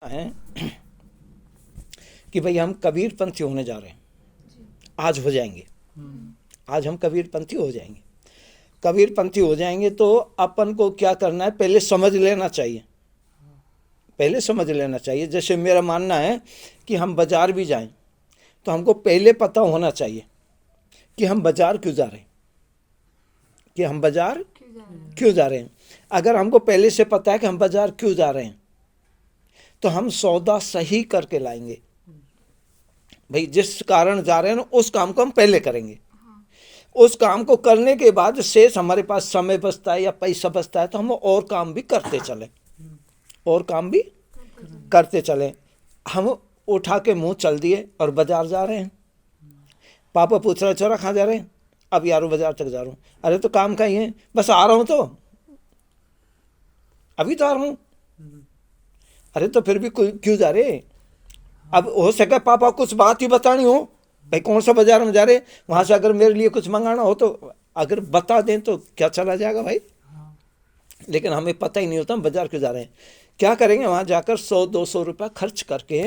है कि भाई हम कबीरपंथी होने जा रहे हैं, आज हो जाएंगे, आज हम कबीरपंथी हो जाएंगे। कबीरपंथी हो जाएंगे तो अपन को क्या करना है, पहले समझ लेना चाहिए, पहले समझ लेना चाहिए। जैसे मेरा मानना है कि हम बाजार भी जाएं तो हमको पहले पता होना चाहिए कि हम बाजार क्यों जा रहे हैं, कि हम बाजार क्यों जा रहे हैं। अगर हमको पहले से पता है कि हम बाजार क्यों जा रहे हैं तो हम सौदा सही करके लाएंगे। भाई जिस कारण जा रहे हैं उस काम को हम पहले करेंगे, उस काम को करने के बाद शेष हमारे पास समय बचता है या पैसा बचता है तो हम और काम भी करते चले, और काम भी करते चले। हम उठा के मुंह चल दिए और बाजार जा रहे हैं। पापा पूछ रहे छोरा कहाँ जा रहे हैं, अब यारो बाजार तक जा रहा हूँ। अरे तो काम का ही है, बस आ रहा हूँ, तो अभी तो आ रहा हूँ। अरे तो फिर भी क्यों जा रहे। अब हो सके पापा कुछ बात ही बतानी हो, भाई कौन सा बाजार में जा रहे, वहां से अगर मेरे लिए कुछ मंगाना हो तो अगर बता दें तो क्या चला जाएगा भाई। लेकिन हमें पता ही नहीं होता हम बाजार क्यों जा रहे हैं। क्या करेंगे, वहां जाकर 100-200 रुपया खर्च करके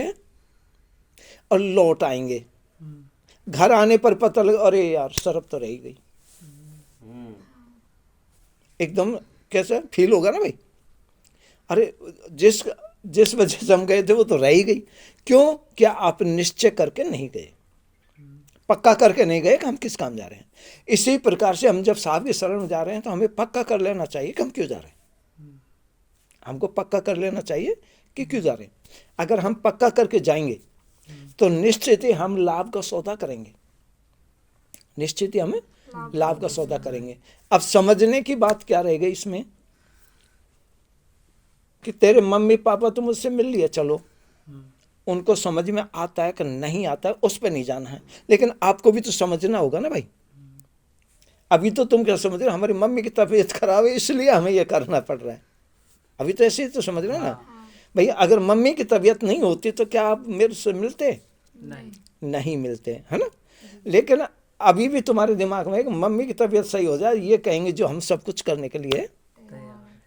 और लौट आएंगे। घर आने पर पता लगा अरे यार सरफ तो रह गई। एकदम कैसे फील होगा ना भाई, अरे जिस वजह से हम गए थे वो तो रह ही गई। क्यों, क्या आप निश्चय करके नहीं गए, पक्का करके नहीं गए कि हम किस काम जा रहे हैं। इसी प्रकार से हम जब साहब की शरण में जा रहे हैं तो हमें पक्का कर लेना चाहिए कि हम क्यों जा रहे हैं। हमको पक्का कर लेना चाहिए कि क्यों जा रहे हैं। अगर हम पक्का करके जाएंगे तो निश्चित ही हम लाभ का सौदा करेंगे, निश्चित ही हमें लाभ का सौदा करेंगे। अब समझने की बात क्या रह गई इसमें कि तेरे मम्मी पापा तो मुझसे मिल लिए, चलो उनको समझ में आता है कि नहीं आता है उस पर नहीं जाना है, लेकिन आपको भी तो समझना होगा ना भाई। अभी तो तुम क्या समझ रहे हो, हमारी मम्मी की तबीयत खराब है इसलिए हमें ये करना पड़ रहा है, अभी तो ऐसे ही तो समझ रहे हो ना भाई। अगर मम्मी की तबीयत नहीं होती तो क्या आप मेरे से मिलते, नहीं मिलते, है ना। लेकिन अभी भी तुम्हारे दिमाग में मम्मी की तबीयत सही हो जाए ये कहेंगे जो हम सब कुछ करने के लिए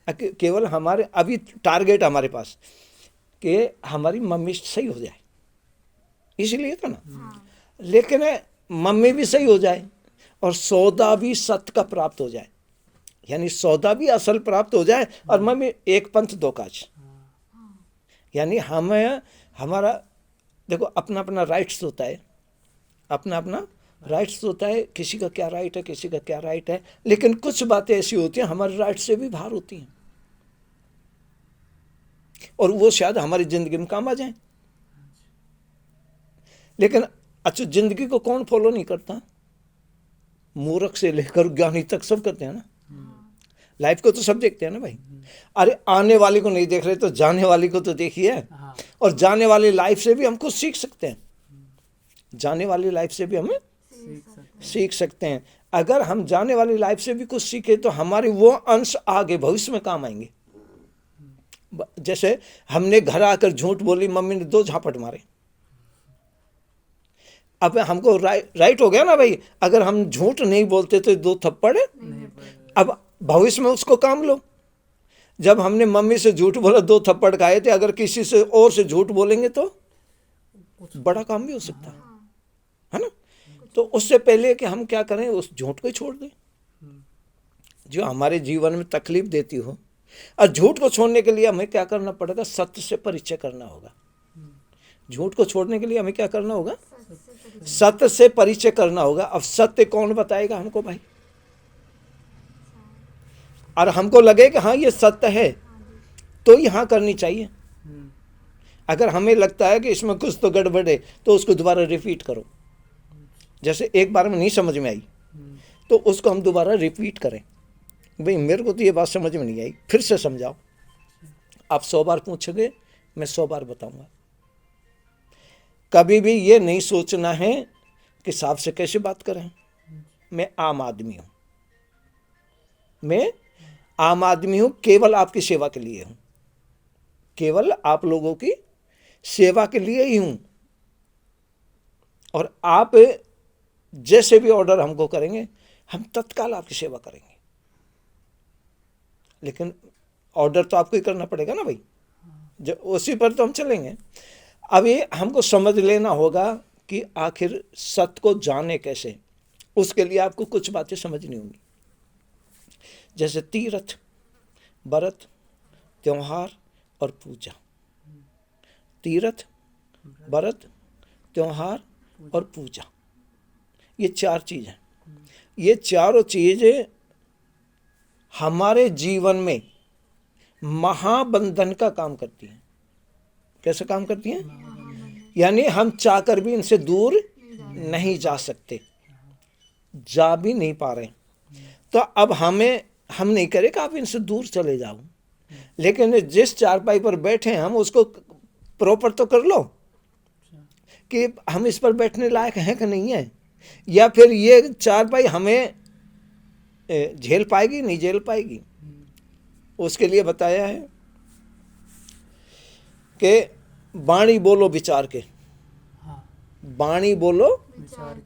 केवल हमारे अभी टारगेट हमारे पास कि हमारी मम्मी सही हो जाए, इसीलिए तो ना। लेकिन मम्मी भी सही हो जाए और सौदा भी सत्य का प्राप्त हो जाए, यानी सौदा भी असल प्राप्त हो जाए और मम्मी एक पंथ दो काज। यानी हमें हमारा देखो अपना अपना राइट्स होता है, अपना अपना राइट्स होता है, किसी का क्या राइट है किसी का क्या राइट है। लेकिन कुछ बातें ऐसी होती हैं हमारे राइट से भी बाहर होती हैं और वो शायद हमारी जिंदगी में काम आ जाए। लेकिन अच्छा जिंदगी को कौन फॉलो नहीं करता, मूर्ख से लेकर ज्ञानी तक सब करते हैं ना। लाइफ को तो सब देखते हैं ना भाई। अरे आने वाले को नहीं देख रहे तो जाने वाली को तो देखिए, और जाने वाली लाइफ से भी हम कुछ सीख सकते हैं, जाने वाली लाइफ से भी हमें सीख सकते हैं। अगर हम जाने वाली लाइफ से भी कुछ सीखे तो हमारे वो अंश आगे भविष्य में काम आएंगे। जैसे हमने घर आकर झूठ बोली, मम्मी ने 2 झापट मारे, अब हमको राइट हो गया ना भाई। अगर हम झूठ नहीं बोलते तो 2 थप्पड़, अब भविष्य में उसको काम लो। जब हमने मम्मी से झूठ बोला 2 थप्पड़ खाए थे, अगर किसी से और से झूठ बोलेंगे तो बड़ा काम भी हो सकता है ना। तो उससे पहले कि हम क्या करें, उस झूठ को ही छोड़ दें जो हमारे जीवन में तकलीफ देती हो। और झूठ को छोड़ने के लिए हमें क्या करना पड़ेगा, सत्य से परिचय करना होगा। झूठ को छोड़ने के लिए हमें क्या करना होगा, सत्य से परिचय करना होगा। अब सत्य कौन बताएगा हमको भाई, और हमको लगे कि हाँ ये सत्य है तो यहाँ करनी चाहिए। अगर हमें लगता है कि इसमें कुछ तो गड़बड़ है तो उसको दोबारा रिपीट करो। जैसे एक बार में नहीं समझ में आई तो उसको हम दोबारा रिपीट करें, भाई मेरे को तो ये बात समझ में नहीं आई, फिर से समझाओ। आप 100 बार पूछोगे, मैं 100 बार बताऊंगा। कभी भी ये नहीं सोचना है कि साहब से कैसे बात करें, मैं आम आदमी हूं, मैं आम आदमी हूं, केवल आपकी सेवा के लिए हूं, केवल आप लोगों की सेवा के लिए ही हूं। और आप जैसे भी ऑर्डर हमको करेंगे हम तत्काल आपकी सेवा करेंगे। लेकिन ऑर्डर तो आपको ही करना पड़ेगा ना भाई, जो उसी पर तो हम चलेंगे। अभी हमको समझ लेना होगा कि आखिर सत्य को जाने कैसे। उसके लिए आपको कुछ बातें समझनी होंगी, जैसे तीर्थ, व्रत, त्योहार और पूजा। तीर्थ, व्रत, त्योहार और पूजा, ये 4 चीज़ हैं। ये चारों चीज़ें हमारे जीवन में महाबंधन का काम करती हैं। कैसे काम करती हैं? यानी हम चाहकर भी इनसे दूर नहीं जा सकते, जा भी नहीं पा रहे। तो अब हम नहीं करें कि आप इनसे दूर चले जाओ, लेकिन जिस चारपाई पर बैठे हैं हम उसको प्रॉपर तो कर लो कि हम इस पर बैठने लायक हैं कि नहीं है, या फिर ये चारपाई हमें झेल पाएगी, नहीं झेल पाएगी। उसके लिए बताया है कि बाणी बोलो विचार के, बाणी बोलो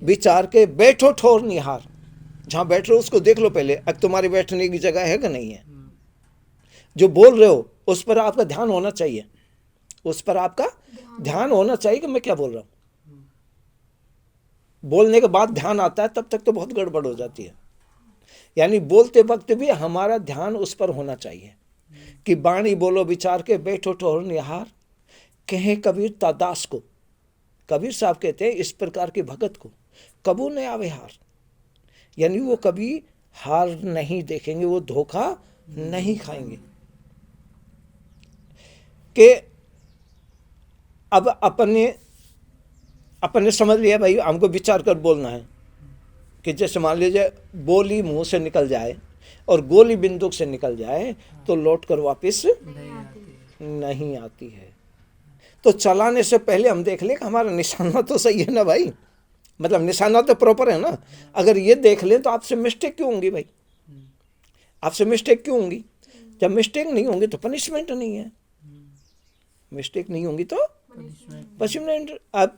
विचार के, बैठो ठोर निहार। जहां बैठ रहे हो उसको देख लो पहले, अब तुम्हारी बैठने की जगह है कि नहीं है। जो बोल रहे हो उस पर आपका ध्यान होना चाहिए, उस पर आपका ध्यान होना चाहिए कि मैं क्या बोल रहा हूं। बोलने के बाद ध्यान आता है तब तक तो बहुत गड़बड़ हो जाती है। यानी बोलते वक्त भी हमारा ध्यान उस पर होना चाहिए कि बाणी बोलो विचार के, बैठो ठोर निहार। कहे कबीर तादास को, कबीर साहब कहते हैं इस प्रकार के भगत को कबू न आवे हार। यानी वो कभी हार नहीं देखेंगे, वो धोखा नहीं खाएंगे। कि अब अपने समझ लिया भाई हमको विचार कर बोलना है कि जैसे मान लीजिए बोली मुंह से निकल जाए और गोली बंदूक से निकल जाए तो लौट कर वापस नहीं आती है। तो चलाने से पहले हम देख लें कि हमारा निशाना तो सही है ना भाई, मतलब निशाना तो प्रॉपर है ना। अगर ये देख लें तो आपसे मिस्टेक क्यों होंगी भाई, आपसे मिस्टेक क्यों होंगी? जब मिस्टेक नहीं होंगी तो पनिशमेंट नहीं है, मिस्टेक नहीं होंगी तो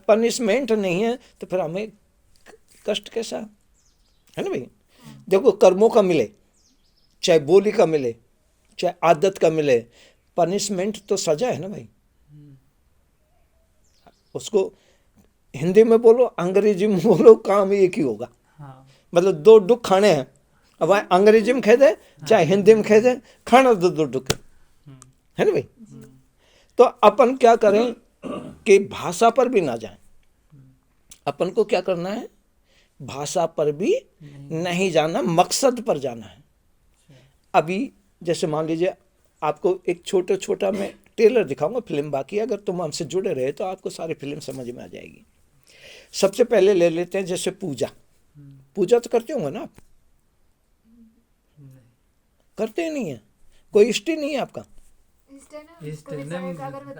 पनिशमेंट नहीं है, तो फिर हमें कष्ट कैसा है ना भाई। देखो कर्मों का मिले, चाहे बोली का मिले, चाहे आदत का मिले, पनिशमेंट तो सजा है ना भाई। उसको हिंदी में बोलो, अंग्रेजी में बोलो, काम एक ही होगा। मतलब 2 दुख खाने हैं। अब अंग्रेजी में कह दे चाहे हिंदी में कह दे, खाना 2 दुख है ना भाई। तो अपन क्या करें कि भाषा पर भी ना जाएं। अपन को क्या करना है? भाषा पर भी नहीं जाना, मकसद पर जाना है। अभी जैसे मान लीजिए आपको एक छोटा मैं ट्रेलर दिखाऊंगा फिल्म, बाकी अगर तुम हमसे जुड़े रहे तो आपको सारी फिल्म समझ में आ जाएगी। सबसे पहले ले लेते हैं जैसे पूजा। पूजा तो करते होंगे ना आप? करते ही नहीं है? कोई इष्ट ही नहीं है आपका?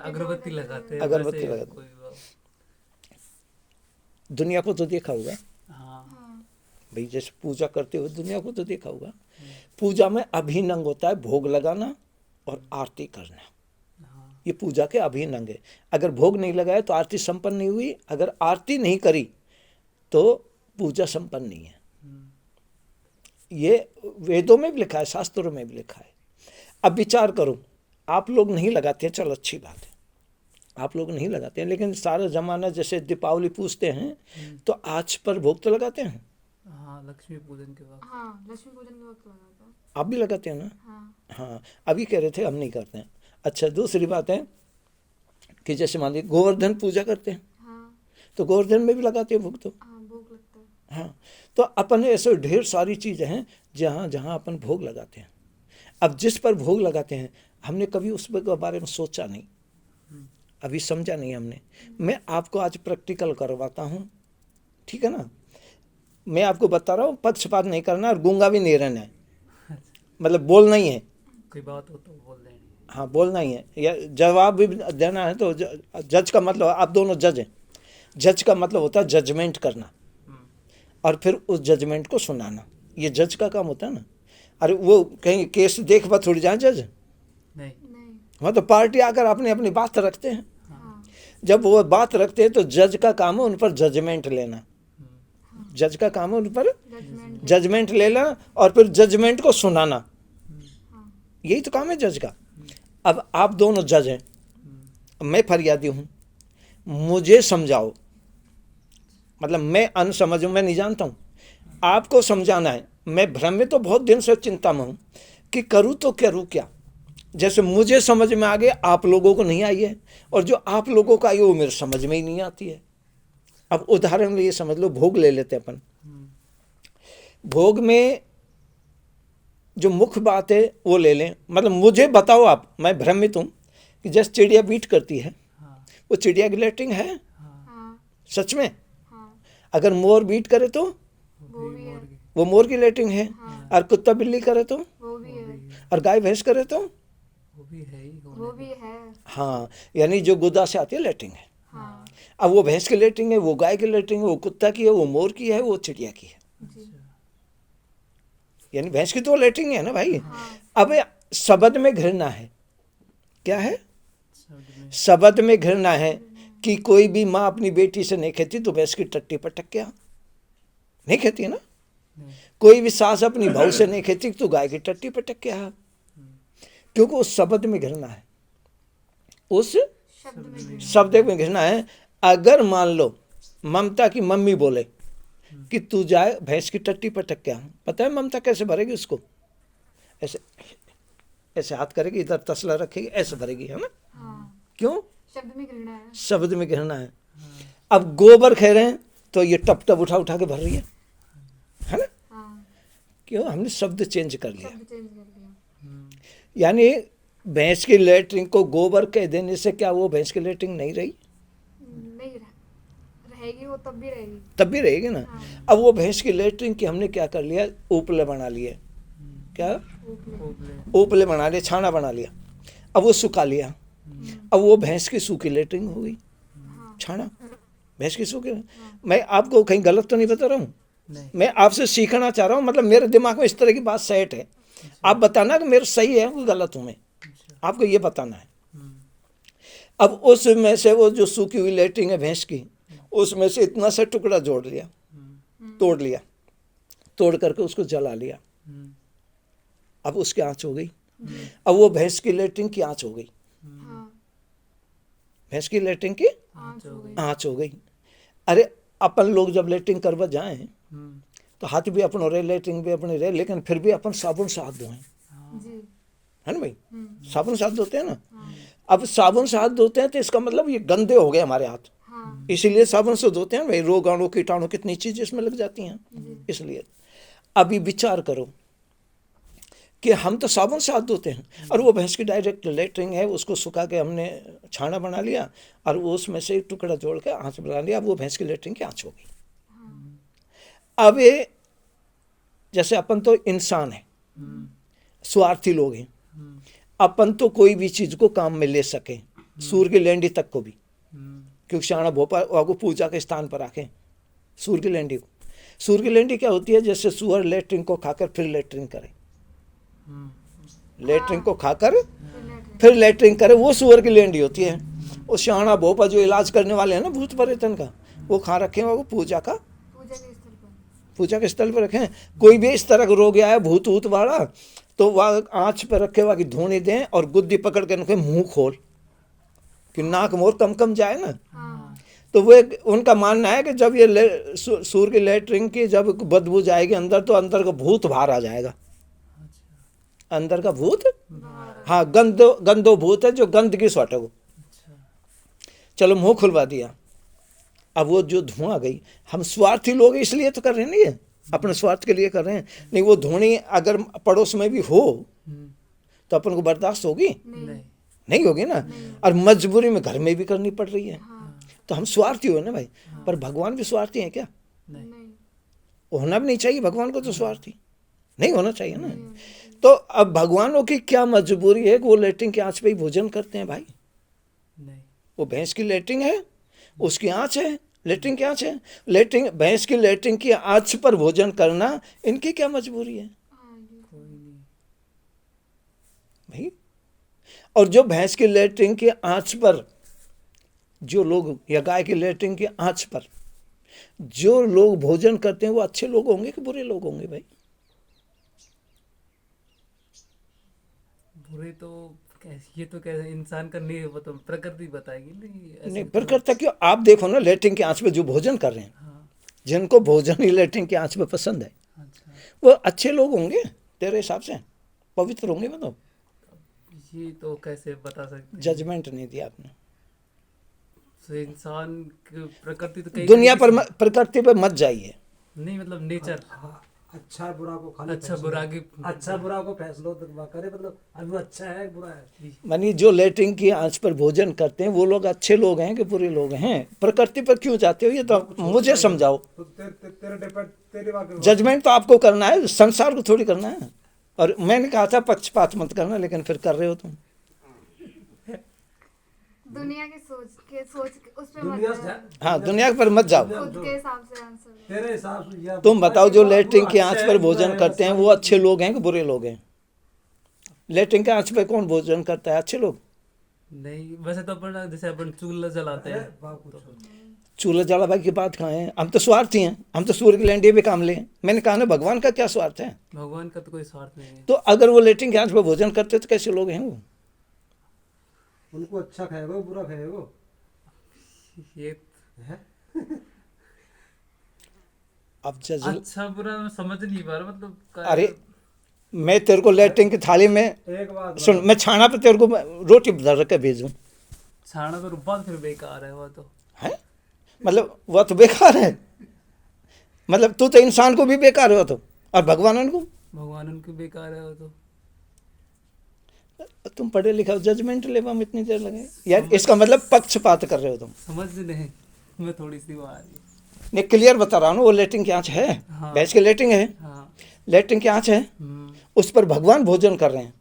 अगरबत्ती लगाते हैं, अगरबत्ती लगाते। दुनिया को तो देखा होगा भाई, जैसे पूजा करते हो दुनिया को तो देखा होगा। पूजा में अभिन्न अंग होता है भोग लगाना और आरती करना। ये पूजा के अभिन्न अंग है। अगर भोग नहीं लगाया तो आरती संपन्न नहीं हुई, अगर आरती नहीं करी तो पूजा संपन्न नहीं है। ये वेदों में भी लिखा है, शास्त्रों में भी लिखा है। अब विचार करो, आप लोग नहीं लगाते हैं, चलो अच्छी बात है, आप लोग नहीं लगाते हैं, लेकिन सारा जमाना जैसे दीपावली पूजते हैं तो आँच पर भोग तो लगाते हैं। लक्ष्मी पूजन के वक्त, लक्ष्मी पूजन के वक्त लगाते हैं। आप भी लगाते हैं ना? हाँ, अभी कह रहे थे हम नहीं करते हैं। अच्छा, दूसरी बात है कि जैसे मान लीजिए गोवर्धन पूजा करते हैं, तो गोवर्धन में भी लगाते हैं भोग, तो भोग लगता है। हाँ, तो अपन ऐसे ढेर सारी चीज़ें हैं जहाँ जहाँ अपन भोग लगाते हैं। अब जिस पर भोग लगाते हैं हमने कभी उस बारे में सोचा नहीं, अभी समझा नहीं हमने। मैं आपको आज प्रैक्टिकल करवाता हूँ, ठीक है ना? मैं आपको बता रहा हूँ, पक्षपात नहीं करना और गूंगा भी नहीं रहना है, मतलब बोलना ही है। कोई बात हो तो बोल देंगे। हाँ, बोलना ही है, या जवाब भी देना है। तो जज का मतलब, आप दोनों जज हैं, जज का मतलब होता है जजमेंट करना और फिर उस जजमेंट को सुनाना, ये जज का काम होता है ना। अरे वो कहीं केस देख बा थोड़ी जाए जज, नहीं, वहाँ तो पार्टी आकर अपनी अपनी बात रखते हैं। जब वो बात रखते हैं तो जज का काम है उन पर जजमेंट लेना, जज का काम है उन पर जजमेंट लेना और फिर जजमेंट को सुनाना, यही तो काम है जज का। अब आप दोनों जज हैं, मैं फरियादी हूँ, मुझे समझाओ, मतलब मैं अनसमझ हूँ, मैं नहीं जानता हूँ, आपको समझाना है। मैं भ्रम में तो बहुत दिन से चिंता में हूँ कि करूँ तो करूँ क्या। जैसे मुझे समझ में आ गया, आप लोगों को नहीं आई है, और जो आप लोगों को आई है वो मेरे समझ में ही नहीं आती है। अब उदाहरण लिए समझ लो, भोग ले लेते हैं अपन। भोग में जो मुख्य बात है वो ले लें, मतलब मुझे बताओ आप, मैं भ्रमित हूँ कि जैसे चिड़िया बीट करती है, हाँ वो चिड़िया की लेटरिंग है हाँ हाँ सच में? हाँ अगर मोर बीट करे तो वो भी है। मुर्गी वो मोर की लेटरिंग है, हाँ और कुत्ता बिल्ली करे तो, वो भी है। और गाय भैंस करे तो, वो भी है ही वो होने भी है। हाँ, यानी जो गुदा से आती है लेटरिंग है। हाँ अब वो भैंस की लेटरिंग है, वो गाय की लेटरिंग है, वो कुत्ता की है, वो मोर की है, वो चिड़िया की है, जी। यानी भैंस की तो लेटरिंग है ना भाई। हाँ अब शब्द में घृणा है, क्या है? शब्द में शब्द में घृणा है कि कोई भी माँ अपनी बेटी से नहीं कहती तो भैंस की टट्टी पर टक क्या नहीं कहती है ना। नहीं कोई भी सास अपनी बहू से नहीं कहती तो गाय की टट्टी पर टक क्या, क्योंकि उस शब्द में घृणा है, उस शब्द में भी। शब्द में घृणा है। अगर मान लो ममता की मम्मी बोले कि तू जाए भैंस की टट्टी पर टक क्या, पता है ममता कैसे भरेगी उसको? ऐसे ऐसे हाथ करेगी, इधर तसला रखेगी, ऐसे भरेगी, है ना? हाँ क्यों? शब्द में घृणा है। शब्द में घृणा है। अब गोबर खे रहे हैं तो ये टप टप उठा उठा के भर रही है ना? हाँ क्यों? हमने शब्द चेंज कर लिया। शब्द चेंज कर लिया। यानी भैंस की लेटरिंग को गोबर कह देने से क्या वो भैंस की लेटरिंग नहीं रही? नहीं रहेगी, वो तब भी रहेगी। तब भी रहेगी ना। हाँ। अब वो भैंस की लेटरिंग की हमने क्या कर लिया, उपले बना लिए। क्या? ऊपले। कोबले उपले बना लिया, छाना बना लिया। अब वो सुखा लिया, अब वो भैंस की सूखी लेटरिंग हो गई, हाँ छाना भैंस की सूखी। मैं आपको कहीं गलत तो नहीं बता रहा हूँ, नहीं मैं आपसे सीखना चाह रहा हूँ, मतलब मेरे दिमाग में इस तरह की बात सेट है। आप बताना कि मेरा सही है कि गलत हूँ मैं, अच्छा आपको ये बताना है। हम्म, अब उसमें से वो जो सूखी हुई लेटरिंग है भैंस की, उसमें से इतना सा टुकड़ा जोड़ लिया, तोड़ लिया, तोड़ करके उसको जला लिया। हम्म, अब उसकी आँच हो गई, अब वो भैंस की लेटरिंग की आँच हो गई, हाँ भैंस की लेटरिंग की आँच हो गई। आँच हो गई। अरे अपन लोग जब लेटरिंग करवा जाएं हम्म, तो हाथ भी अपन रहे, लेटरिंग भी अपने रहे, लेकिन फिर भी अपन साबुन से हाथ धोएं, जी। है ना भाई? हम्म। साबुन से हाथ धोते हैं ना। हाँ अब साबुन से हाथ धोते हैं तो इसका मतलब ये गंदे हो गए हमारे हाथ, हाँ इसीलिए साबुन से धोते हैं भाई। रोगाणु कीटाणु कितनी चीज़ इसमें लग जाती हैं, इसलिए। अभी विचार करो कि हम तो साबुन से हाथ धोते हैं, और वो भैंस की डायरेक्ट लेटरिंग है, उसको सुखा के हमने छाना बना लिया, और वो उसमें से एक टुकड़ा जोड़ के आँच बना लिया, अब वो भैंस की लेटरिंग की आँच हो गई। अब ये जैसे अपन तो इंसान है, स्वार्थी लोग हैं, अपन तो कोई भी चीज़ को काम में ले सकें, सूर की लेंडी तक को भी, क्योंकि शाणा भोपाल को पूजा के स्थान पर रखें सूर की लेंडी को। सूर की लेंडी क्या होती है? जैसे सुअर लेटरिंग को खाकर फिर लेटरिंग करे, लेटरिंग को खाकर फिर लेटरिंग करे, वो सुअर की लेंडी होती है। वो शाणा भोपा जो इलाज करने वाले हैं ना भूत प्रेतन का, वो खा रखे हैं, वो पूजा का, पूजा के स्थल पर। पूजा के स्थल पर रखें। कोई भी इस तरह का रोग आया भूत ऊत वाला, तो वह आँच पर रखे, वह की धोने दें, और गुद्दी पकड़ के उनके मुंह खोल कि नाक मोर कम कम जाए ना। हाँ तो वो उनका मानना है कि जब ये सूर की लेटरिंग की जब बदबू जाएगी अंदर, तो अंदर का भूत बाहर आ जाएगा, अंदर का भूत, हाँ, गंदो भूत है जो गंदगी सौटे को। चलो मुंह खुलवा दिया, अब वो जो धुआं गई, हम स्वार्थी लोग इसलिए तो कर रहे हैं, नहीं है अपने स्वार्थ के लिए कर रहे हैं, नहीं वो धुनी अगर पड़ोस में भी हो तो अपन को बर्दाश्त होगी? नहीं नहीं होगी ना। और मजबूरी में घर में भी करनी पड़ रही है, हाँ तो हम स्वार्थी हो ना भाई। पर भगवान भी स्वार्थी हैं क्या? नहीं नहीं होना भी नहीं चाहिए भगवान को, तो स्वार्थी नहीं होना चाहिए ना। तो अब भगवानों की क्या मजबूरी है कि वो लेटरिंग की आंच पे ही भोजन करते हैं भाई? नहीं वो भैंस की लेटरिंग है, उसकी आंच है, लेटरिंग की आंच है, लेटरिंग भैंस की लेटरिंग की आंच पर भोजन करना इनकी क्या मजबूरी है हाँ ये कोई नहीं भाई? और जो भैंस की लेटरिंग की आंच पर जो लोग, या गाय की लेटरिंग की आंच पर जो लोग भोजन करते हैं, वो अच्छे लोग होंगे कि बुरे लोग होंगे भाई? बुरे तो ये तो कैसे इंसान का नहीं, वो तो प्रकृति बताएगी नहीं ऐसे नहीं तो। प्रकृति क्यों, आप देखो ना लेटरिन की आंच पे जो भोजन कर रहे हैं, हाँ। जिनको भोजन ही लेटरिन की आंच पे पसंद है, अच्छा, वो अच्छे लोग होंगे तेरे हिसाब से, पवित्र होंगे। मतलब ये तो कैसे बता सकते हैं? जजमेंट नहीं दिया आपने। तो इंसान की प्रकृति तो कई दुनिया तरीके पर प्रकृति पर मत जाइए। से- नहीं मतलब नेचर। हाँ, अच्छा बुरा को खाली अच्छा फैसलो- बुरा की अच्छा बुरा को फैसलो करे, मतलब अभी वो अच्छा है बुरा है। मानी जो लेटरिन की आंच पर भोजन करते हैं वो लोग अच्छे लोग हैं कि बुरे लोग हैं? प्रकृति पर क्यों जाते हो, ये तो मुझे समझाओ। तो तेरे डिपेंड, तेरी बात जजमेंट तो आपको करना है, संसार को थोड़ी करना है। और मैंने कहा था पक्षपात मत करना, लेकिन फिर कर रहे हो तुम। दुनिया की सोच के उस पे मत दुनिया से जाओ। हाँ, दुनिया पर मत जाओ। खुद के हिसाब से आंसर दो। तेरे हिसाब से या तुम बताओ जो वो लेटरिन की अच्छा आंच है, पर बुरा भोजन है, करते हैं बस वो अच्छे लोग हैं कि बुरे लोग हैं? लेटरिन की आंच पर कौन भोजन करता है? अच्छे लोग। नहीं वैसे तो अपन जैसे अपन चूल्हा जलाते अरे हैं वाह, कुछ चूल्हा जला भाई की बात कहाँ है? हम तो स्वार्थी हैं, हम तो सूर्य के लैंडे भी काम लें। मैंने कहा ना, भगवान का क्या स्वार्थ है? भगवान का तो कोई स्वार्थ नहीं है। तो अगर वो लेटरिन की आंच पर भोजन करते तो कैसे लोग हैं वो? उनको अच्छा खाएगा बुरा खाएगा ये है? अब जज अच्छा बुरा मैं समझ नहीं पा रहा मतलब अरे मैं तेरे को लेटरिन की थाली में, एक बात सुन, मैं छाना पे तेरे को रोटी धर के भेजूं, छाना तो रुपा फिर बेकार है वो तो। है? मतलब वह तो बेकार है। मतलब तू तो इंसान को भी बेकार हो तो, और भगवान को। भगवान उनके बेकार है वो तो। तुम पढ़े लिखा हो, जजमेंट लेवा में इतनी देर लगे यार? इसका मतलब पक्षपात कर रहे हो तुम। समझ नहीं मैं थोड़ी सी वो आ रही है। मैं क्लियर बता रहा हूँ ना, वो लेटरिन की आंच है, हाँ। भैंस की लेटरिन है, हाँ। लेटरिन की आंच है, हम्म। उस पर भगवान भोजन कर रहे हैं।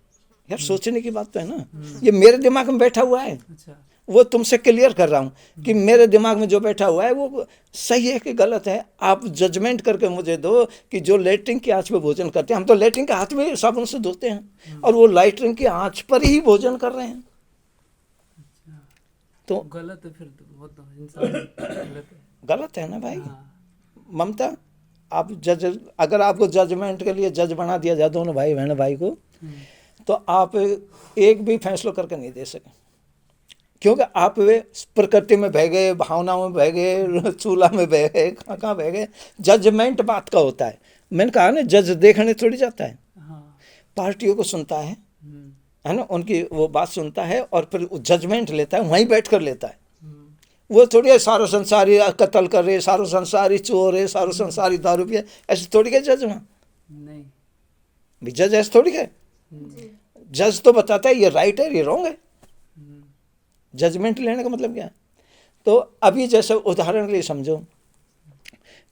यार सोचने की बात तो है ना, ये मेरे दिमाग में बैठा हुआ है, अच्छा। वो तुमसे क्लियर कर रहा हूँ कि मेरे दिमाग में जो बैठा हुआ है वो सही है कि गलत है। आप जजमेंट करके मुझे दो कि जो लेटरिन की आंच पर भोजन करते हैं, हम तो लेटरिन के हाथ में साबुन से धोते हैं, और वो लेटरिन की आंच पर ही भोजन कर रहे हैं। तो गलत है फिर तो, वो तो इंसान गलत है। गलत है ना भाई। हाँ। ममता, आप जज, अगर आपको जजमेंट के लिए जज बना दिया जाए दोनों भाई बहन भाई को, तो आप एक भी फैसला करके नहीं दे सके, क्योंकि आप वे प्रकृति में बह गए, भावनाओं में बह गए, चूल्हा में बह गए, कहाँ बह गए। जजमेंट बात का होता है। मैंने कहा ना, जज देखने थोड़ी जाता है, हाँ। पार्टियों को सुनता है हम्म। है ना, उनकी वो बात सुनता है और फिर जजमेंट लेता है, वहीं बैठ कर लेता है। हम्म। वो थोड़ी है सारा संसारी कत्ल कर रहे, सारा संसारी चोर है, सारा संसारी दारू पिए, ऐसे थोड़ी है जज। वहाँ नहीं। भी जज ऐसे थोड़ी है। जी। जज तो बताता है ये राइट है, ये रॉन्ग है। हम्म। जजमेंट लेने का मतलब क्या है? तो अभी जैसे उदाहरण के लिए समझो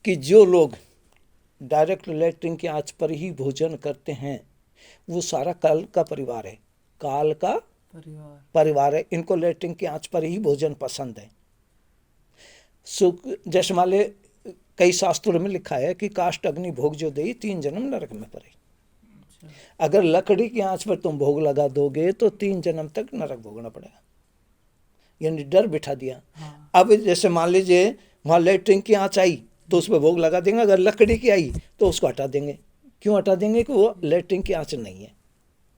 कि जो लोग डायरेक्ट लेटरिन की आंच पर ही भोजन करते हैं, वो सारा काल का परिवार है, काल का परिवार है। इनको लेटरिन की आंच पर ही भोजन पसंद है। सुख जैसे मान ले, कई शास्त्रों में लिखा है कि काष्ठ अग्नि भोग जो दे 3 जन्म नरक में पड़े। अगर लकड़ी की आंच पर तुम भोग लगा दोगे तो 3 जन्म तक नरक भोगना पड़ेगा, यानी डर बिठा दिया। हाँ। अब जैसे मान लीजिए वहाँ लेटरिन की आंच आई तो उस पर भोग लगा देंगे, अगर लकड़ी की आई तो उसको हटा देंगे। क्यों हटा देंगे? कि वो लेटरिन की आंच नहीं है,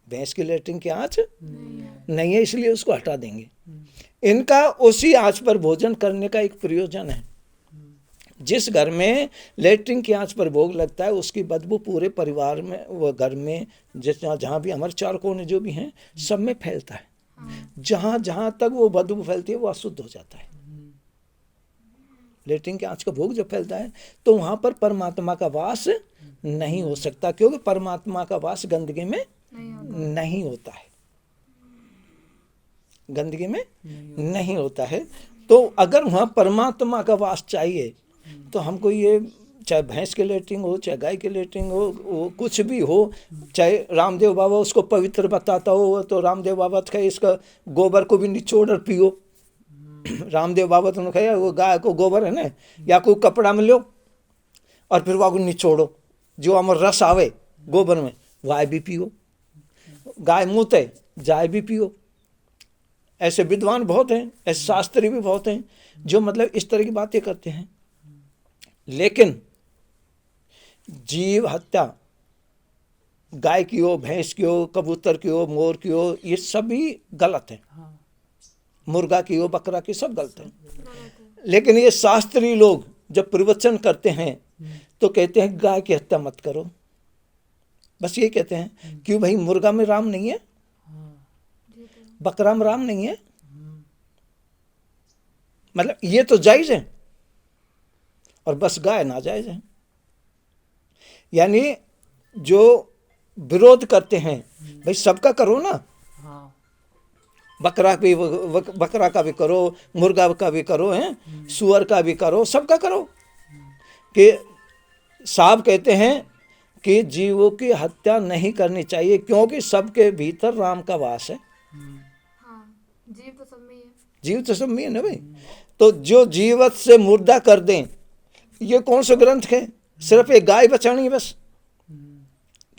भैंस की लेटरिन की आंच नहीं है, इसलिए उसको हटा देंगे। इनका उसी आंच पर भोजन करने का एक प्रयोजन है। जिस घर में लेटरिन की आंच पर भोग लगता है उसकी बदबू पूरे परिवार में, वो घर में जहाँ भी हमारे 4 कोने जो भी हैं सब में फैलता है। जहाँ जहाँ तक वो बदबू फैलती है वो अशुद्ध हो जाता है। लेटरिन की आंच का भोग जब फैलता है तो वहाँ पर परमात्मा का वास नहीं हो सकता, क्योंकि परमात्मा का वास गंदगी में नहीं होता है, गंदगी में नहीं होता है। तो अगर वहाँ परमात्मा का वास चाहिए तो हमको ये, चाहे भैंस के लेटरिन हो, चाहे गाय के लेटरिन हो, वो कुछ भी हो, चाहे रामदेव बाबा उसको पवित्र बताता हो, तो रामदेव बाबा तो कहे इसका गोबर को भी निचोड़ और पियो। रामदेव बाबा तो कहे वो गाय को गोबर है ना, या कोई कपड़ा में लो और फिर वहाँ को निचोड़ो, जो हमारा रस आवे गोबर में वाय भी पियो। गाय मूते जाय भी पियो। ऐसे विद्वान बहुत हैं, ऐसे शास्त्री भी बहुत हैं जो मतलब इस तरह की बातें करते हैं। लेकिन जीव हत्या गाय की हो, भैंस की हो, कबूतर की हो, मोर की हो, ये सभी गलत है। हाँ मुर्गा की हो, बकरा की, सब गलत है। गलत है। लेकिन ये शास्त्री लोग जब प्रवचन करते हैं तो कहते हैं गाय की हत्या मत करो, बस ये कहते हैं। क्यों भाई, मुर्गा में राम नहीं है, हाँ जी तो बकरा में राम नहीं है, मतलब ये तो जायज है, और बस गाय नाजायज है। यानी जो विरोध करते हैं, भाई सबका करो ना, हाँ बकरा का भी करो, मुर्गा का भी करो, हैं, सुअर का भी करो, सबका करो। कि साहब कहते हैं कि जीवों की हत्या नहीं करनी चाहिए, क्योंकि सबके भीतर राम का वास है। हाँ, जीव तो सब में ही है। जीव तो सब में है ना भाई। तो जो जीवत से मुर्दा कर दें, ये कौन सा ग्रंथ है? सिर्फ एक गाय बचानी है बस,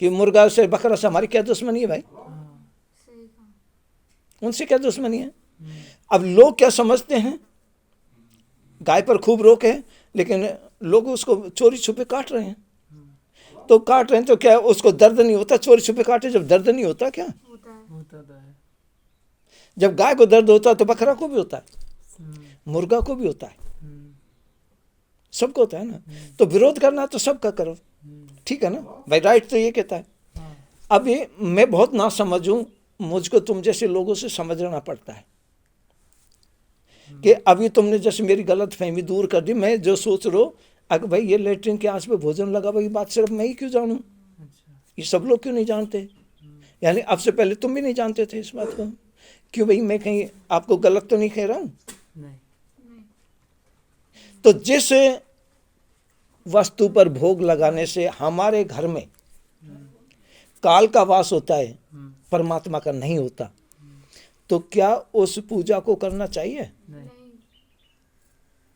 कि मुर्गा से बकरा से हमारी क्या दुश्मनी है भाई? सही कहा। उनसे क्या दुश्मनी है? अब लोग क्या समझते हैं, गाय पर खूब रोक है, लेकिन लोग उसको चोरी छुपे काट रहे हैं। तो काट रहे हैं तो क्या उसको दर्द नहीं होता? चोरी छुपे काटे जब दर्द नहीं होता क्या? होता है। होता तो है। जब गाय को दर्द होता है तो बकरा को भी होता है, मुर्गा को भी होता है, सबको होता है ना। तो विरोध करना तो सबका करो, ठीक है ना भाई, राइट तो ये कहता है। अभी मैं बहुत ना समझूं, मुझको तुम जैसे लोगों से समझना पड़ता है कि अभी तुमने जैसे मेरी गलत फहमी दूर कर दी। मैं जो सोच रहा हूँ, अगर भाई ये लेटरिन के आंच पे भोजन लगा, भाई बात सिर्फ मैं ही क्यों जानूं? ये सब लोग क्यों नहीं जानते? यानी अब से पहले तुम भी नहीं जानते थे इस बात को। क्यों भाई, मैं कहीं आपको गलत तो नहीं कह रहा हूँ? नहीं तो जिस वस्तु पर भोग लगाने से हमारे घर में काल का वास होता है, परमात्मा का नहीं होता, तो क्या उस पूजा को करना चाहिए? नहीं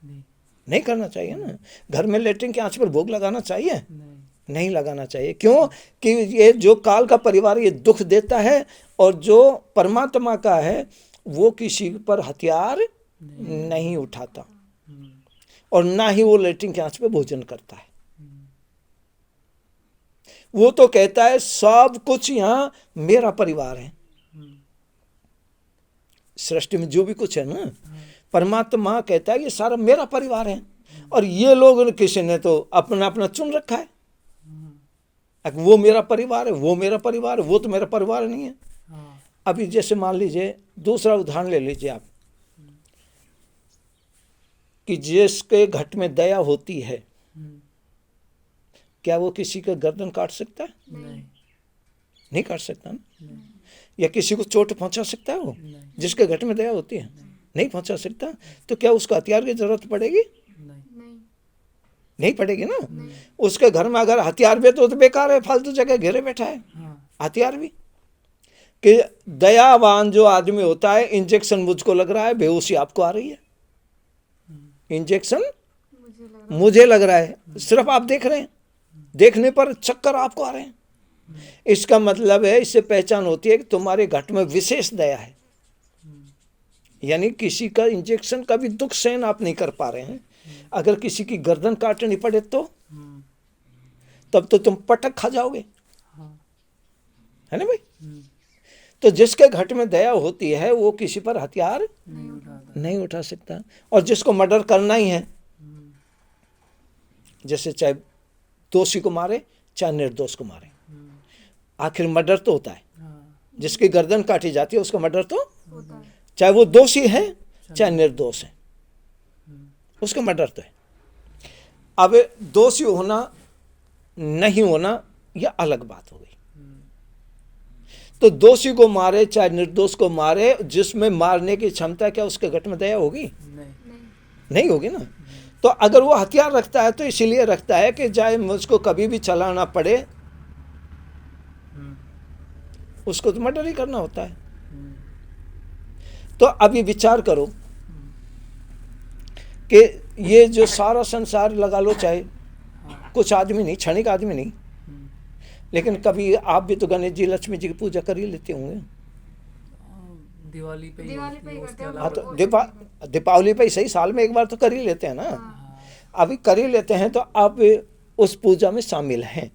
नहीं नहीं करना चाहिए ना। घर में लेटरिन के आंच पर भोग लगाना चाहिए? नहीं नहीं लगाना चाहिए। क्यों? कि ये जो काल का परिवार ये दुख देता है, और जो परमात्मा का है वो किसी पर हथियार नहीं उठाता, और ना ही वो लेटरिन के आंच पे भोजन करता है। वो तो कहता है सब कुछ यहाँ मेरा परिवार है। सृष्टि में जो भी कुछ है ना, परमात्मा कहता है ये सारा मेरा परिवार है, और ये लोग किसी ने तो अपना अपना चुन रखा है। अब वो मेरा परिवार है, वो मेरा परिवार है, वो तो मेरा परिवार नहीं है। हाँ अभी जैसे मान लीजिए, दूसरा उदाहरण ले लीजिए आप, कि जिसके घट में दया होती है, क्या वो किसी का गर्दन काट सकता है? नहीं नहीं काट सकता ना। या किसी को चोट पहुंचा सकता है वो? नहीं जिसके घट में दया होती है नहीं पहुंचा सकता। तो क्या उसको हथियार की जरूरत पड़ेगी? नहीं नहीं। नहीं पड़ेगी ना। उसके घर में अगर हथियार भी है तो बेकार है, फालतू जगह घेरे बैठा है हाँ हथियार भी। कि दयावान जो आदमी होता है, इंजेक्शन मुझको लग रहा है, बेहोशी आपको आ रही है, इंजेक्शन मुझे लग रहा मुझे लग रहा है, सिर्फ आप देख रहे हैं, देखने पर चक्कर आपको आ रहे हैं। इसका मतलब है, इससे पहचान होती है कि तुम्हारे घट में विशेष दया है। यानी किसी का इंजेक्शन का भी दुख सहन आप नहीं कर पा रहे हैं। अगर किसी की गर्दन काटनी पड़े तो तब तो तुम पटक खा जाओगे, हाँ है ना भाई। तो जिसके घट में दया होती है वो किसी पर हथियार नहीं उठाता नहीं उठा सकता। और जिसको मर्डर करना ही है, जैसे चाहे दोषी को मारे चाहे निर्दोष को मारे, आखिर मर्डर तो होता है। हाँ जिसकी गर्दन काटी जाती है उसका मर्डर तो, होता है। चाहे वो दोषी है चाहे निर्दोष है, उसका मर्डर तो है। अब दोषी होना नहीं होना यह अलग बात हो गई। तो दोषी को मारे चाहे निर्दोष को मारे, जिसमें मारने की क्षमता, क्या उसके घट में दया होगी? नहीं नहीं। नहीं होगी ना। तो अगर वो हथियार रखता है तो इसीलिए रखता है कि चाहे मुझको कभी भी चलाना पड़े, उसको तो मर्डर ही करना होता है। तो अभी विचार करो कि ये जो सारा संसार लगा लो, चाहे कुछ आदमी नहीं, क्षणिक आदमी नहीं, लेकिन कभी आप भी तो गणेश जी लक्ष्मी जी की पूजा कर ही लेते होंगे। दिवाली पे ही दिवाली होती पे है, ही उसके करते हैं। हाँ, अलावा तो दीपावली पे ही सही, साल में एक बार तो कर ही लेते हैं ना। अभी कर ही लेते हैं, तो आप उस पूजा में शामिल हैं।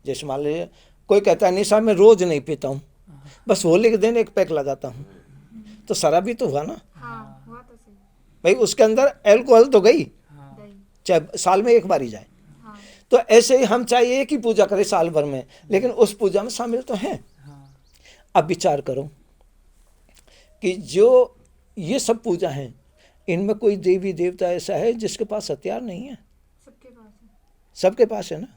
जैसे मान लीजिए कोई कहता है नहीं साहब मैं रोज नहीं पीता हूँ, बस होली के दिन एक पैक लगाता हूँ, तो शराबी तो हुआ ना हाँ हुआ तो सही। भाई, उसके अंदर अल्कोहल तो गई, हाँ दही। चाहे साल में एक बार ही जाए। हाँ तो ऐसे ही हम चाहे एक ही पूजा करें साल भर में, लेकिन उस पूजा में शामिल तो हैं। हाँ अब विचार करो कि जो ये सब पूजा हैं, इनमें कोई देवी देवता ऐसा है जिसके पास हथियार नहीं है? सबके पास है। सबके पास है ना।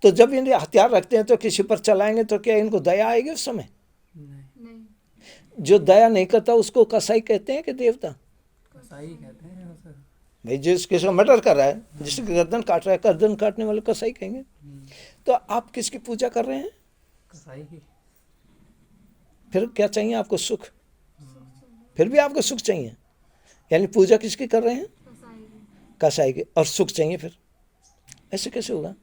तो जब इन्हें हथियार रखते हैं तो किसी पर चलाएंगे तो क्या इनको दया आएगी उस समय? नहीं, नहीं। जो दया नहीं करता उसको कसाई कहते हैं कि देवता? कसाई कहते हैं उसे। भाई जिस किसका मर्डर कर रहा है, जिसकी गर्दन काट रहा है, गर्दन काटने वाले कसाई कहेंगे। तो आप किसकी पूजा कर रहे हैं? कसाई की। फिर क्या चाहिए आपको? सुख। फिर भी आपको सुख चाहिए, यानी पूजा किसकी कर रहे हैं? कसाई। कसाई की। और सुख चाहिए, फिर ऐसे कैसे होगा?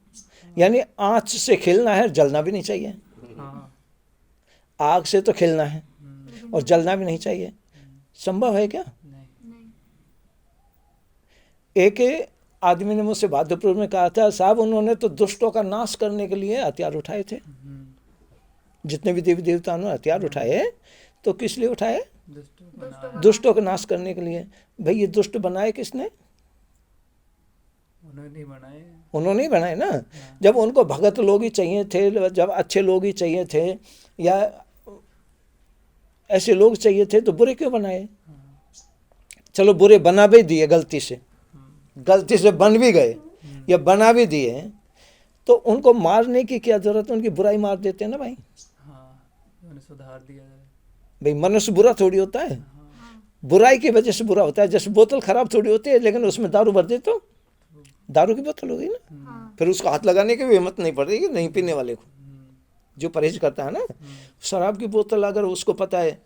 यानी आँच से खिलना है, जलना भी नहीं चाहिए। हाँ आग से तो खिलना है और जलना भी नहीं चाहिए। संभव है क्या? नहीं। नहीं। एक आदमी ने मुझसे भागलपुर में कहा था, साहब उन्होंने तो दुष्टों का नाश करने के लिए हथियार उठाए थे। जितने भी देवी देवता ने हथियार उठाए तो किस लिए उठाए? दुष्टों को दुष्टों ना- दुष्टों का नाश करने के लिए। भाई ये दुष्ट बनाए किसने? उन्होंने बनाए। उन्होंने ही बनाए ना। जब उनको भगत लोग ही चाहिए थे, जब अच्छे लोग ही चाहिए थे, या ऐसे लोग चाहिए थे, तो बुरे क्यों बनाए? चलो बुरे बना भी दिए गलती से, गलती से बन भी गए या बना भी दिए, तो उनको मारने की क्या जरूरत है? उनकी बुराई मार देते हैं ना भाई। हाँ उन्हें सुधार दिया जाए। भाई मनुष्य बुरा थोड़ी होता है, बुराई की वजह से बुरा होता है। जैसे बोतल खराब थोड़ी होती है, लेकिन उसमें दारू भर दे तो दारू की बोतल होगी ना, हाँ फिर उसको हाथ लगाने की भी हिम्मत नहीं पड़ेगी नहीं पीने वाले को, जो परहेज करता है ना। शराब की बोतल अगर उसको पता है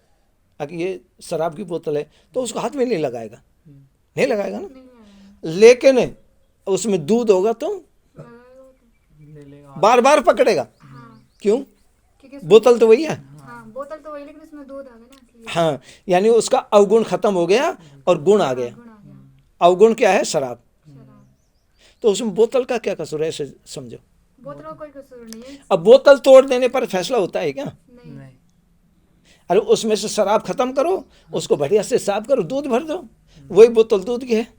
कि ये शराब की बोतल है तो उसको हाथ में नहीं लगाएगा, नहीं लगाएगा ना। नहीं लगाया। लेकिन उसमें दूध होगा तो लगाएगा वो तो। ले लेगा। बार बार पकड़ेगा। हाँ क्यों? क्योंकि उसमें- बोतल तो वही है। हाँ बोतल तो वही, लेकिन उसमें दूध आ गया ना इसलिए। हाँ, यानी उसका अवगुण खत्म हो गया और गुण आ गया। गुण आ गया। अवगुण क्या है? शराब। शराब। तो उसमें बोतल का क्या कसूर है, ऐसे समझो। बोतल का कोई कसूर नहीं है। अब बोतल तोड़ देने पर फैसला होता है क्या? नहीं। नहीं। अरे उसमें से शराब खत्म करो, उसको बढ़िया से साफ करो, दूध भर दो, वही बोतल दूध की है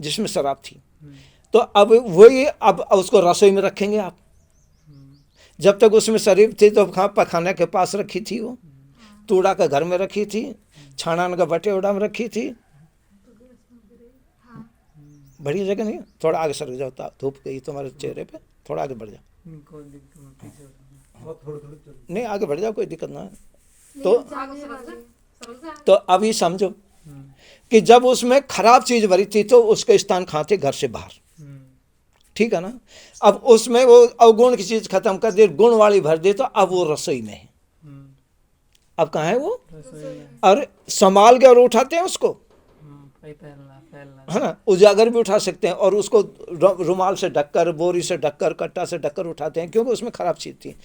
जिसमें शराब थी। तो अब वही, अब उसको रसोई में रखेंगे आप। जब तक उसमें शरीर थी तो पखाने के पास रखी थी, वो तूड़ा का घर में रखी थी, छाणान का बटे उड़ा में रखी थी, हाँ बढ़िया जगह नहीं। थोड़ा आगे सर जाओ, धूप गई तुम्हारे चेहरे पे, थोड़ा आगे बढ़ जाओ। इनको दिक्कत में पीछे हो जाना। बहुत थोड़ी थोड़ी चल। नहीं आगे बढ़ जाओ, कोई दिक्कत ना है। नहीं, तो जाने वाले। तो अभी समझो कि जब उसमें खराब चीज भरी थी तो उसके स्थान कहाँ थे? घर से बाहर। ठीक है ना। अब उसमें वो अवगुण की चीज खत्म कर दी, गुण वाली भर दी, तो अब वो रसोई में है। अब कहाँ है वो? रसोई में। और संभाल के और उठाते हैं उसको, भाई फैलना फैलना। है ना। उजागर भी उठा सकते हैं और उसको रुमाल से ढककर, बोरी से ढककर, कट्टा से ढककर उठाते हैं, क्योंकि उसमें खराब चीज थी।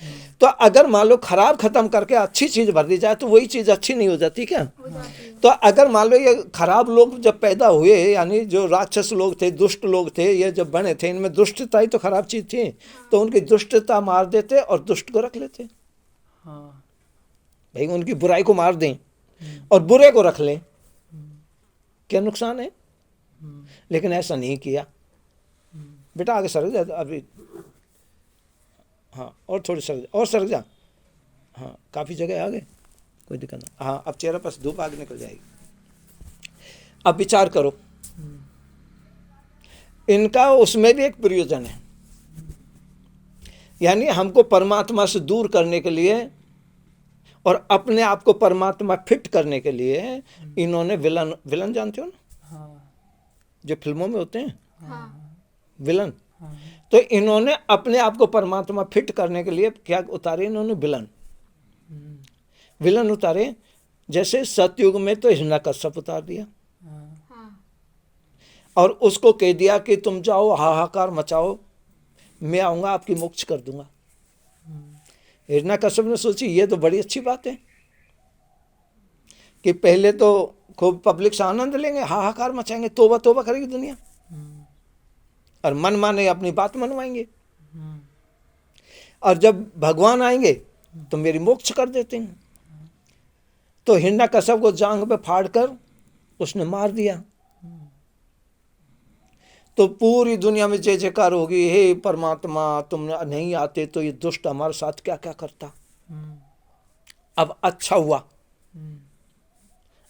तो अगर मान लो खराब खत्म करके अच्छी चीज भर दी जाए तो वही चीज अच्छी नहीं हो जाती क्या? हो जाती है। तो अगर मान लो ये खराब लोग जब पैदा हुए, यानी जो राक्षस लोग थे, दुष्ट लोग थे, ये जब बने थे, इनमें दुष्टता ही तो खराब चीज थी, तो उनकी दुष्टता मार देते और दुष्ट को रख लेते। हाँ भाई उनकी बुराई को मार दें और बुरे को रख लें, क्या नुकसान है? लेकिन ऐसा नहीं किया। बेटा आगे सरक जा अभी। हाँ और थोड़ी सरक जा, और सरक जा। हाँ काफ़ी जगह आगे, कोई दिक्कत नहीं। हाँ अब चेहरे पर से धूप आगे निकल जाएगी। अब विचार करो, इनका उसमें भी एक प्रयोजन है, यानी हमको परमात्मा से दूर करने के लिए और अपने आप को परमात्मा फिट करने के लिए इन्होंने विलन जानते हो ना, हाँ जो फिल्मों में होते हैं हाँ विलन। हाँ। तो इन्होंने अपने आप को परमात्मा फिट करने के लिए क्या उतारे? इन्होंने विलन उतारे। जैसे सतयुग में तो हिरण्यकश्यप उतार दिया हाँ और उसको कह दिया कि तुम जाओ हाहाकार मचाओ, मैं आऊँगा आपकी मोक्ष कर दूंगा। हिरण्यकश्यप ने सोची ये तो बड़ी अच्छी बात है कि पहले तो खूब पब्लिक से आनंद लेंगे, हाहाकार मचाएंगे, तोबा तोबा करेगी दुनिया और मन माने अपनी बात मनवाएंगे। और जब भगवान आएंगे तो मेरी मोक्ष कर देते हैं। तो हिरण्यकश्यप को जांघ पे फाड़ कर उसने मार दिया। तो पूरी दुनिया में जय जयकार होगी, हे परमात्मा तुम नहीं आते तो ये दुष्ट हमारे साथ क्या क्या करता। अब अच्छा हुआ,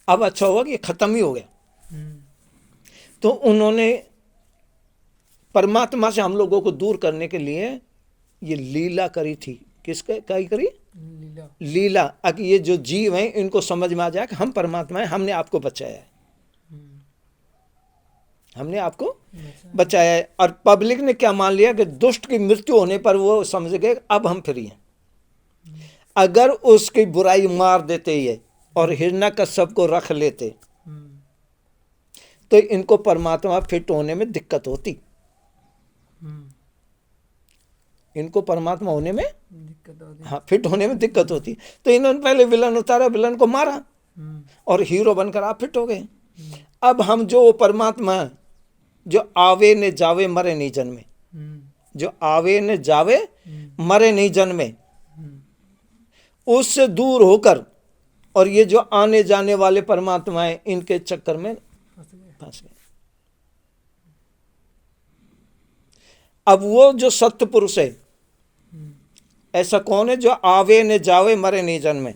अब अच्छा हुआ कि ये खत्म ही हो गया। तो उन्होंने परमात्मा से हम लोगों को दूर करने के लिए ये लीला करी थी। किसके क्या करी? लीला। लीला। कि ये जो जीव हैं इनको समझ में आ जाए कि हम परमात्मा हैं, हमने आपको बचाया है, हमने आपको बचाया है। और पब्लिक ने क्या मान लिया कि दुष्ट की मृत्यु होने पर वो समझ गए अब हम फ्री हैं। अगर उसकी बुराई मार देते ये और हिरण्यकश्यप को रख लेते तो इनको परमात्मा फिट होने में दिक्कत होती, इनको परमात्मा होने में दिक्कत होती। हाँ फिट होने में दिक्कत होती। तो इन्होंने पहले विलन उतारा, विलन को मारा और हीरो बनकर आप फिट हो गए। अब हम जो परमात्मा जो आवे ने जावे मरे नहीं जन्मे, जो आवे ने जावे मरे नहीं जन्मे, उससे दूर होकर और ये जो आने जाने वाले परमात्माएं इनके चक्कर में फंस गए। अब वो जो सत्य पुरुष है, ऐसा कौन है जो आवे ने जावे मरे नहीं जन्मे?